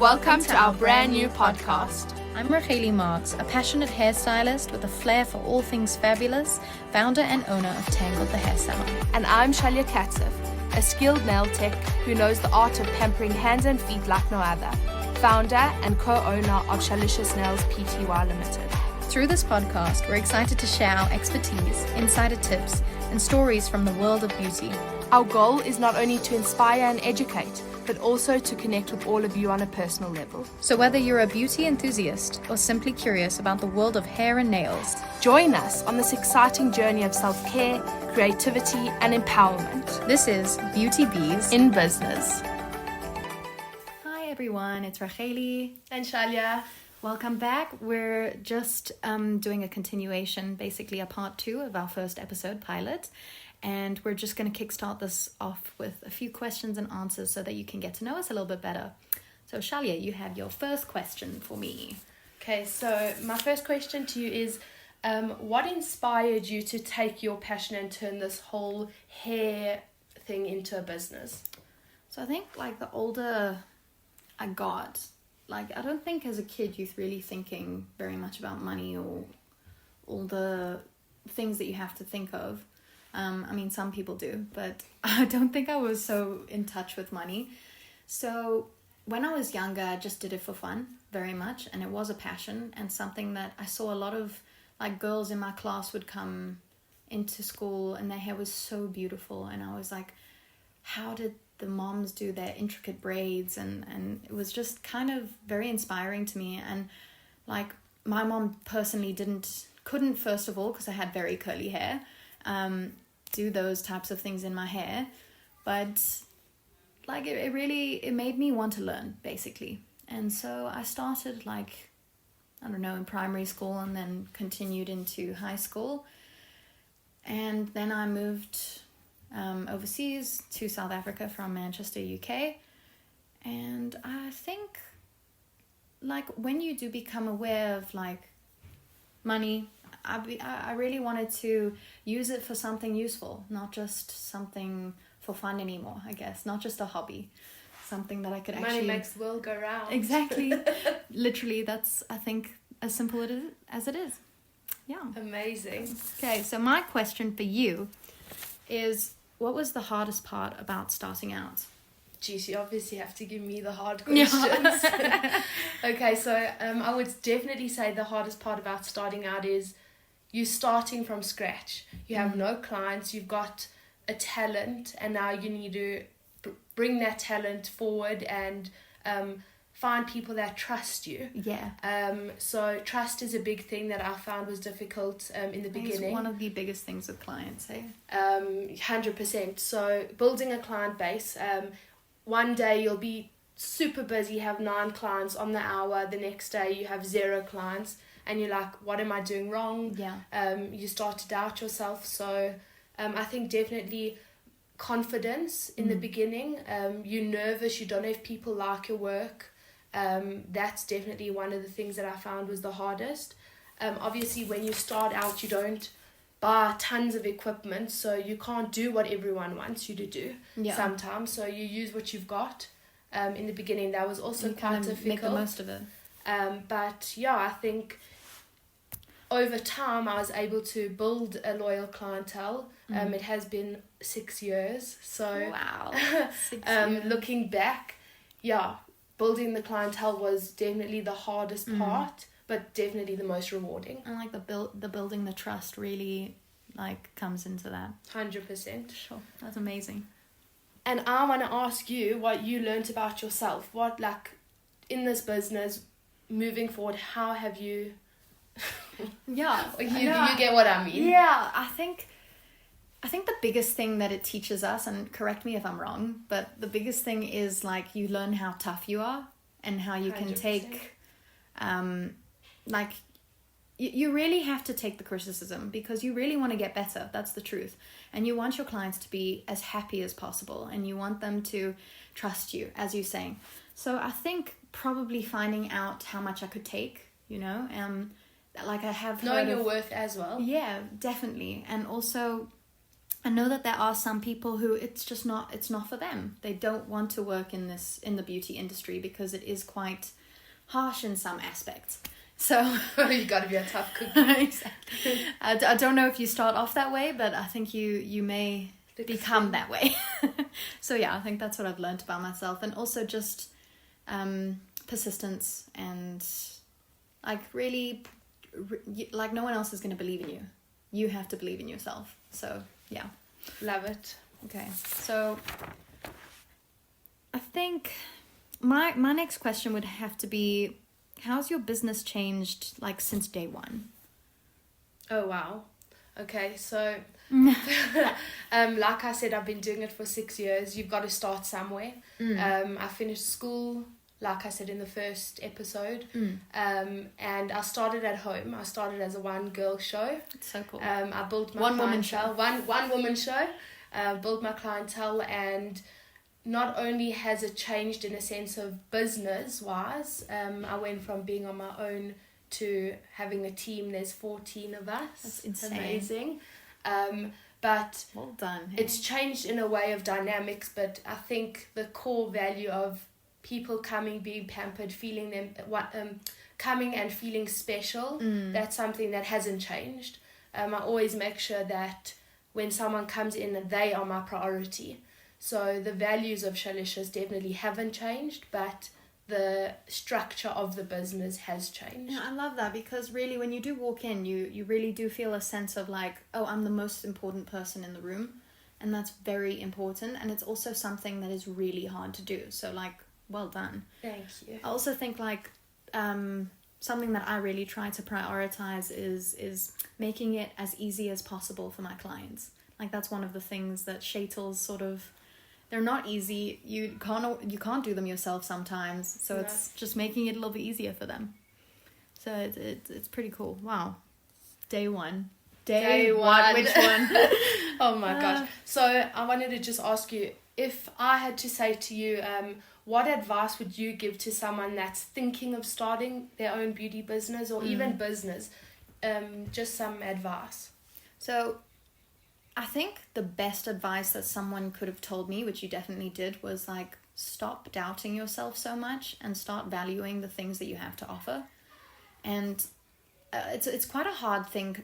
Welcome to our brand new podcast. I'm Racheli Marks, a passionate hairstylist with a flair for all things fabulous, founder and owner of Tangled the Hair Salon. And I'm Shalya a skilled nail tech who knows the art of pampering hands and feet like no other. Founder and co-owner of Shalicious Nails Pty Limited. Through this podcast, we're excited to share our expertise, insider tips, and stories from the world of beauty. Our goal is not only to inspire and educate, but also to connect with all of you on a personal level. So whether you're a beauty enthusiast or simply curious about the world of hair and nails, join us on this exciting journey of self-care, creativity, and empowerment. This is Beauty Bees in Business. Hi everyone, it's Racheli and Shalya. Welcome back. We're just doing a continuation, basically a part 2 of our first episode pilot. And we're just going to kickstart this off with a few questions and answers so that you can get to know us a little bit better. So Shalya, you have your first question for me. Okay, so my first question to you is, what inspired you to take your passion and turn this whole hair thing into a business? So I think like the older I got, like I don't think as a kid you're really thinking very much about money or all the things that you have to think of. I mean, some people do, but I don't think I was so in touch with money. So when I was younger, I just did it for fun very much. And it was a passion and something that I saw a lot of like girls in my class would come into school and their hair was so beautiful. And I was like, how did the moms do their intricate braids? And it was just kind of very inspiring to me. And like my mom personally couldn't first of all, because I had very curly hair, do those types of things in my hair, but like it made me want to learn basically. And so I started like, I don't know, in primary school and then continued into high school. And then I moved overseas to South Africa from Manchester, UK. And I think like when you do become aware of like money, I really wanted to use it for something useful, not just something for fun anymore, I guess. Not just a hobby. Something that I could actually... Money makes the world go round. Exactly. Literally, that's, I think, as simple as it is. Yeah. Amazing. Okay, so my question for you is, what was the hardest part about starting out? Geez, you obviously have to give me the hard questions. Yeah. Okay, so I would definitely say the hardest part about starting out is you starting from scratch. You have no clients, you've got a talent, and now you need to bring that talent forward and find people that trust you. Yeah. So trust is a big thing that I found was difficult in the beginning. It's one of the biggest things with clients, eh? 100%. So building a client base, one day you'll be super busy, have 9 clients on the hour. The next day you have 0 clients and you're like, what am I doing wrong? Yeah. You start to doubt yourself. So I think definitely confidence in the beginning. You're nervous. You don't know if people like your work. That's definitely one of the things that I found was the hardest. Obviously, when you start out, you don't buy tons of equipment, so you can't do what everyone wants you to do sometimes. So you use what you've got. In the beginning, that was also quite difficult. Make the most of it. But yeah, I think over time I was able to build a loyal clientele. It has been 6 years. So wow. 6 years. Looking back, yeah, building the clientele was definitely the hardest part, but definitely the most rewarding. And like the building the trust really like comes into that. 100%. Sure, that's amazing. And I want to ask you what you learned about yourself. What, like, in this business, moving forward, how have you... Yeah. You get what I mean? Yeah, I think the biggest thing that it teaches us, and correct me if I'm wrong, but the biggest thing is like you learn how tough you are and how you 100%. Can take... like you really have to take the criticism because you really want to get better. That's the truth. And you want your clients to be as happy as possible and you want them to trust you, as you're saying. So I think probably finding out how much I could take, you know, like I have knowing your worth as well. Yeah, definitely. And also I know that there are some people who it's not for them. They don't want to work in the beauty industry because it is quite harsh in some aspects. So you got to be a tough cookie. Exactly. I don't know if you start off that way, but I think you may become that way. So yeah, I think that's what I've learned about myself, and also just persistence, and like really, like no one else is going to believe in you. You have to believe in yourself. So yeah, love it. Okay, so I think my next question would have to be, how's your business changed like since day one? Oh wow. Okay, so like I said, I've been doing it for 6 years. You've got to start somewhere. I finished school, like I said in the first episode, and I started at home. I started as a one girl show. It's so cool. I built my one woman show. One woman show. Built my clientele, and not only has it changed in a sense of business wise, I went from being on my own to having a team. There's 14 of us. That's insane. Amazing. But well done. It's changed in a way of dynamics, but I think the core value of people coming, being pampered, feeling them, coming and feeling special, that's something that hasn't changed. I always make sure that when someone comes in, they are my priority. So the values of Shalicious definitely haven't changed, but the structure of the business has changed. Yeah, I love that, because really when you do walk in, you really do feel a sense of like, oh, I'm the most important person in the room, and that's very important, and it's also something that is really hard to do. So like, well done. Thank you. I also think like something that I really try to prioritize is making it as easy as possible for my clients. Like that's one of the things that Shatel's sort of, they're not easy. You can't do them yourself sometimes. So No. it's just making it a little bit easier for them. So it's pretty cool. Wow. Day one. Day one. Which one? Oh my gosh. So I wanted to just ask you, if I had to say to you, what advice would you give to someone that's thinking of starting their own beauty business or even business? Just some advice. So I think the best advice that someone could have told me, which you definitely did, was like, stop doubting yourself so much and start valuing the things that you have to offer. And it's quite a hard thing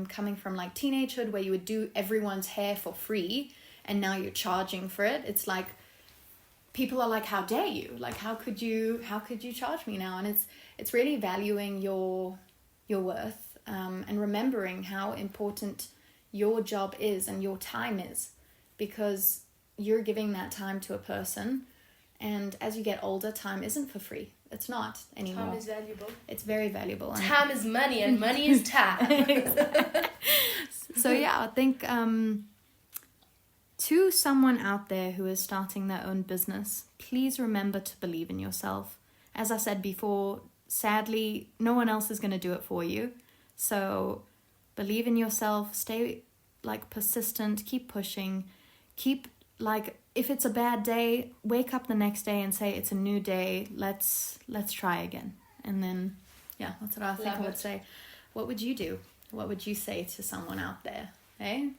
coming from like teenagehood, where you would do everyone's hair for free and now you're charging for it. It's like people are like, how dare you? Like, how could you charge me now? And it's really valuing your worth, and remembering how important your job is and your time is, because you're giving that time to a person, and as you get older, time isn't for free. It's not anymore. Time is valuable. It's very valuable. Time is money, and money is time. So yeah, I think to someone out there who is starting their own business, please remember to believe in yourself. As I said before, sadly, no one else is going to do it for you. So believe in yourself, stay like persistent, keep pushing, keep like, if it's a bad day, wake up the next day and say, it's a new day, let's try again. And then, yeah, that's what I think I would say. What would you do? What would you say to someone out there? Hey?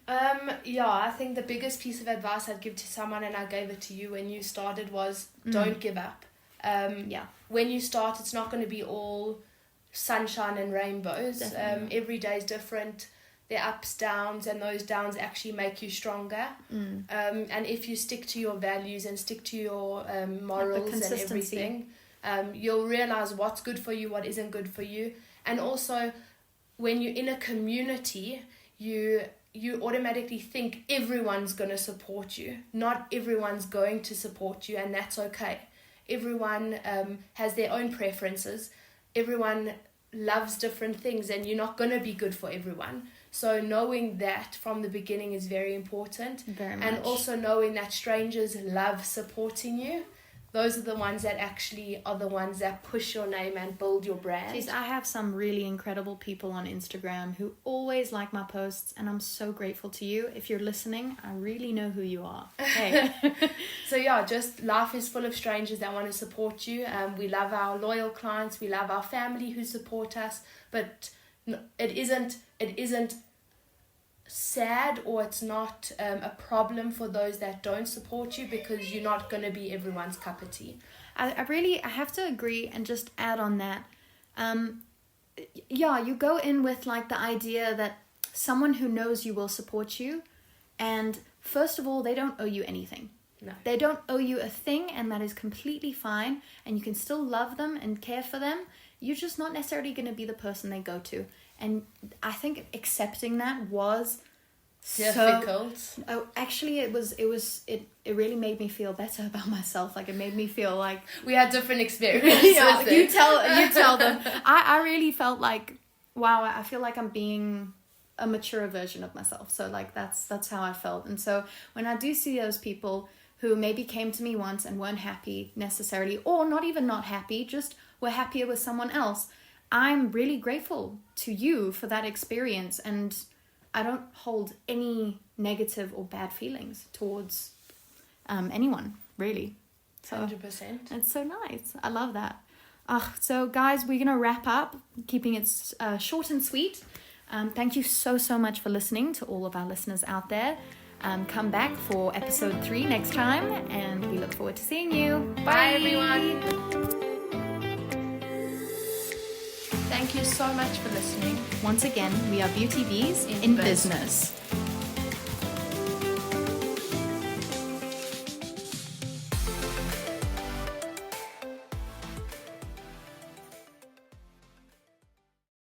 Yeah, I think the biggest piece of advice I'd give to someone, and I gave it to you when you started, was don't give up. Yeah. When you start, it's not going to be all sunshine and rainbows. Every day is different. There are ups, downs, and those downs actually make you stronger. And if you stick to your values and stick to your morals and everything, you'll realize what's good for you, what isn't good for you. And also, when you're in a community, you automatically think everyone's going to support you. Not everyone's going to support you, and that's okay. Everyone has their own preferences. Everyone loves different things, and you're not going to be good for everyone. So knowing that from the beginning is very important. Very much. And also knowing that strangers love supporting you. Those are the ones that actually are the ones that push your name and build your brand. Jeez, I have some really incredible people on Instagram who always like my posts, and I'm so grateful to you. If you're listening, I really know who you are. Hey. So yeah, just life is full of strangers that want to support you. We love our loyal clients. We love our family who support us. But it isn't sad or it's not a problem for those that don't support you, because you're not going to be everyone's cup of tea. I have to agree and just add on that. Yeah, you go in with like the idea that someone who knows you will support you, and first of all, they don't owe you anything. No. They don't owe you a thing, and that is completely fine, and you can still love them and care for them. You're just not necessarily going to be the person they go to. And I think accepting that was difficult. Actually, it really made me feel better about myself. Like, it made me feel like we had different experiences. Yeah, you tell them. I really felt like, wow, I feel like I'm being a mature version of myself. So like that's how I felt. And so when I do see those people who maybe came to me once and weren't happy necessarily, or not even not happy, just were happier with someone else, I'm really grateful to you for that experience, and I don't hold any negative or bad feelings towards anyone, really. So 100%. it's so nice. I love that. So guys, we're going to wrap up, keeping it short and sweet. Thank you so much for listening to all of our listeners out there. Come back for episode 3 next time, and we look forward to seeing you. Bye everyone. Thank you so much for listening. Once again, we are Beauty Bees in business.